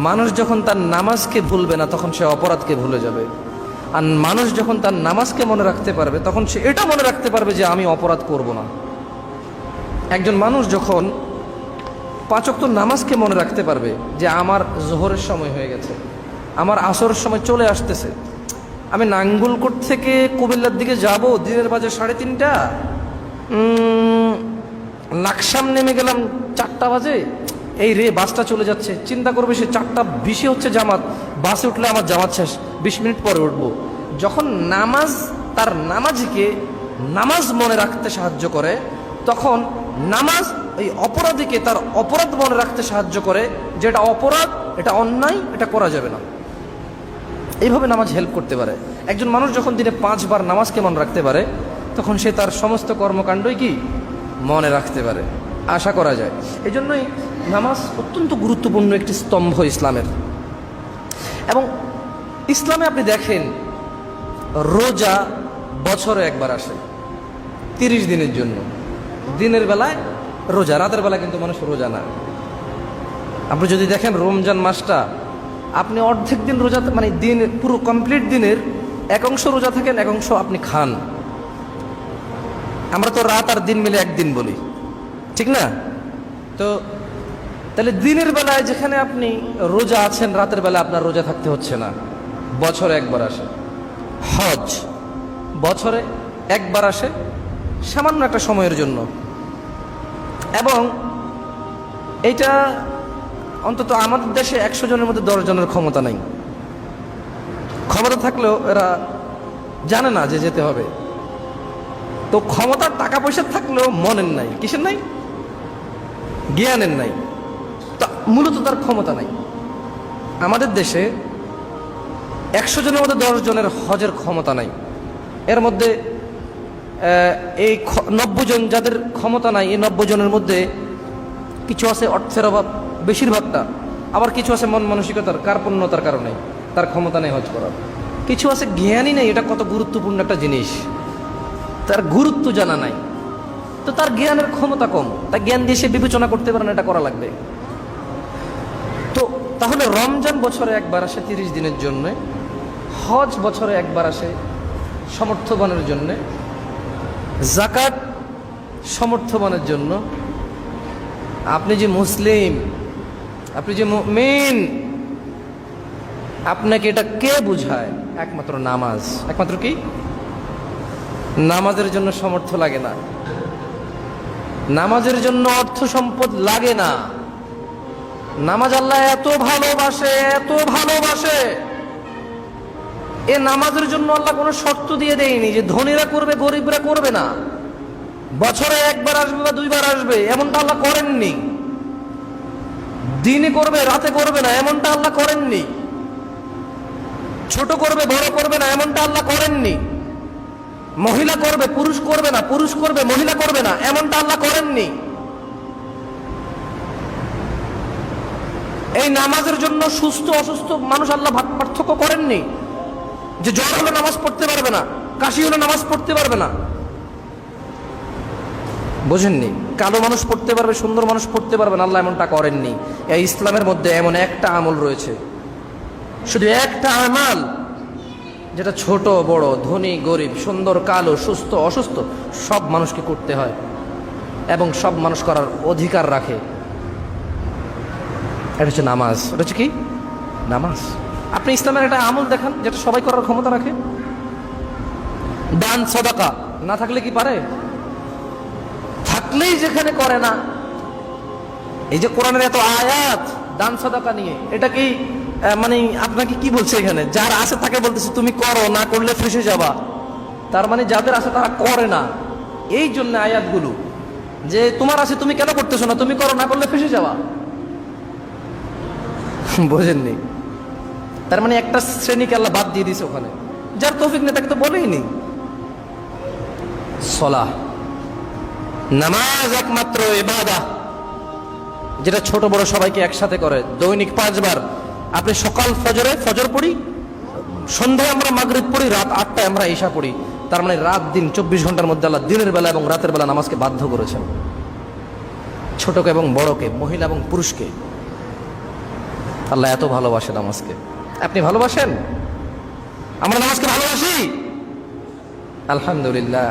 মানুষ যখন তার নামাজকে ভুলবে না তখন সে অপরাধকে ভুলে যাবে। আর মানুষ যখন তার নামাজকে মনে রাখতে পারবে তখন সে এটা মনে রাখতে পারবে যে আমি অপরাধ করব না। একজন মানুষ যখন 5 ওয়াক্ত নামাজকে মনে রাখতে পারবে যে আমার জোহরের সময় হয়ে গেছে, আমার আসরের সময় চলে আসতেছে, আমি নাঙ্গলকোট থেকে কুমিল্লার দিকে যাব, দিনের বাজে 3:30, লাকসাম নেমে গেলাম 4টা বাজে, এই রে বাসটা চলে যাচ্ছে, চিন্তা করবে সে 4:20 হচ্ছে জামাত, বাসে উঠলে আমার জামাত শেষ, 20 মিনিট পরে উঠবো। যখন নামাজ তার নামাজিকে নামাজ মনে রাখতে সাহায্য করে, তখন নামাজ এই অপরাধীকে তার অপরাধ মনে রাখতে সাহায্য করে, যে এটা অপরাধ, এটা অন্যায়, এটা করা যাবে না। এইভাবে নামাজ হেল্প করতে পারে। একজন মানুষ যখন দিনে 5 বার নামাজকে মনে রাখতে পারে তখন সে তার সমস্ত কর্মকাণ্ডই কি মনে রাখতে পারে, আশা করা যায়। এই জন্যই নামাজ অত্যন্ত গুরুত্বপূর্ণ একটি স্তম্ভ ইসলামের। এবং ইসলামে আপনি দেখেন রোজা বছরে একবার আসে 30 দিনের জন্য। দিনের বেলায় রোজা, রাতের বেলায় কিন্তু মানুষ রোজা না। আপনি যদি দেখেন রমজান মাসটা, আপনি অর্ধেক দিন রোজা, মানে দিন পুরো কমপ্লিট দিনের এক অংশ রোজা থাকেন, এক অংশ আপনি খান। আমরা তো রাত আর দিন মিলে একদিন বলি, ঠিক না? তো তাহলে দিনের বেলায় যেখানে আপনি রোজা আছেন, রাতের বেলায় আপনার রোজা থাকতে হচ্ছে না। বছরে একবার আসে হজ, বছরে একবার আসে সামান্য একটা সময়ের জন্য। এবং এইটা অন্তত আমাদের দেশে 100 জনের মধ্যে 10 জনের ক্ষমতা নাই। ক্ষমতা থাকলেও এরা জানে না যে যেতে হবে। তো ক্ষমতার টাকা পয়সা থাকলেও মনের নাই, কিসের নাই? জ্ঞানের নাই। তা মূলত তার ক্ষমতা নাই। আমাদের দেশে 100 জনের মধ্যে 10 জনের হজের ক্ষমতা নাই। এর মধ্যে এই 90 জন যাদের ক্ষমতা নাই, এই 90 জনের মধ্যে কিছু আছে অর্থের অভাব, বেশিরভাগটা, আবার কিছু আছে মন মানসিকতার কার্পণ্যতার কারণে তার ক্ষমতা নেই হজ করার। কিছু আছে জ্ঞানই নেই, এটা কত গুরুত্বপূর্ণ একটা জিনিস, তার গুরুত্ব জানা নাই। তো তার জ্ঞানের ক্ষমতা কম, তার জ্ঞান দিয়ে সে বিবেচনা করতে পারে না এটা করা লাগবে। তো তাহলে রমজান বছরে একবার আসে 30 দিনের জন্য, হজ বছরে একবার আসে সমর্থবানের জন্য, যাকাত সমর্থবানের জন্য। আপনি যে মুসলিম, আপনি যে মুমিন, আপনাকে এটা কে বুঝায়? একমাত্র নামাজ। একমাত্র কি? নামাজের জন্য সামর্থ্য লাগে না, নামাজের জন্য অর্থ সম্পদ লাগে না। নামাজ আল্লাহ এত ভালোবাসে, এত ভালোবাসে, এ নামাজের জন্য আল্লাহ কোনো শর্ত দিয়ে দেয়নি যে ধনীরা করবে গরিবরা করবে না, বছরে একবার আসবে বা 2 বার আসবে, এমনটা আল্লাহ করেননি। দিনে করবে রাতে করবে না, এমনটা আল্লাহ করেননি। ছোট করবে বড় করবে না, এমনটা আল্লাহ করেননি। মহিলা করবে পুরুষ করবে না, পুরুষ করবে মহিলা করবে না, এমনটা আল্লাহ করেননি। এই নামাজের জন্য সুস্থ অসুস্থ মানুষ আল্লাহ ভাগ পার্থক্য করেননি, যে জ্বর হলে নামাজ পড়তে পারবে না, কাশি হলে নামাজ পড়তে পারবে না। বোঝেননি? কালো মানুষ পড়তে পারবে, সুন্দর মানুষ পড়তে পারবে না, আল্লাহ এমনটা করেননি। এই ইসলামের মধ্যে এমন একটা আমল রয়েছে, শুধু একটা আমল, যেটা ছোট বড়, ধনী গরিব, সুন্দর কালো, সুস্থ অসুস্থ সব মানুষকে করতে হয় এবং সব মানুষ করার অধিকার রাখে। এটা হচ্ছে নামাজ। এটা হচ্ছে কি? নামাজ। আপনি ইসলামের একটা আমল দেখান যেটা সবাই করার ক্ষমতা রাখে। দান সাদাকা না থাকলে কি পারে? থাকলেই যেখানে করে না। এই যে কোরআনের এত আয়াত দান সাদাকা নিয়ে, এটা কি মানে আপনাকে কি বলছে এখানে? যার আছে তাকে বলতেছে তুমি করো, না করলে ফেঁসে যাবা। তার মানে যাদের আছে তারা করে না। এই জন্য আয়াতগুলো যে তোমার আছে তুমি কেন করতেছো না, তুমি করো, না করলে ফেঁসে যাবা। বোঝেননি? তার মানে একটা শ্রেণীকে আল্লাহ বাদ দিয়ে দিয়েছে ওখানে, যার তৌফিক নেই তাকে তো বলেই নি। সলাহ, নামাজ একমাত্র ইবাদত যেটা ছোট বড় সবাইকে একসাথে করে। দৈনিক 5 বার আপনি সকাল ফজরে ফজর পড়ি, সন্ধ্যায় আমরা মাগরিব পড়ি, রাত 8টায় আমরা ইশা পড়ি। তার মানে রাত দিন 24 ঘন্টার মধ্যে আল্লাহ দিনের বেলা এবং রাতের বেলা নামাজকে বাধ্য করেছেন, ছোটকে এবং বড়কে, মহিলা এবং পুরুষকে। আল্লাহ এত ভালোবাসে নামাজকে। আপনি ভালোবাসেন? আমরা নামাজকে ভালোবাসি, আলহামদুলিল্লাহ।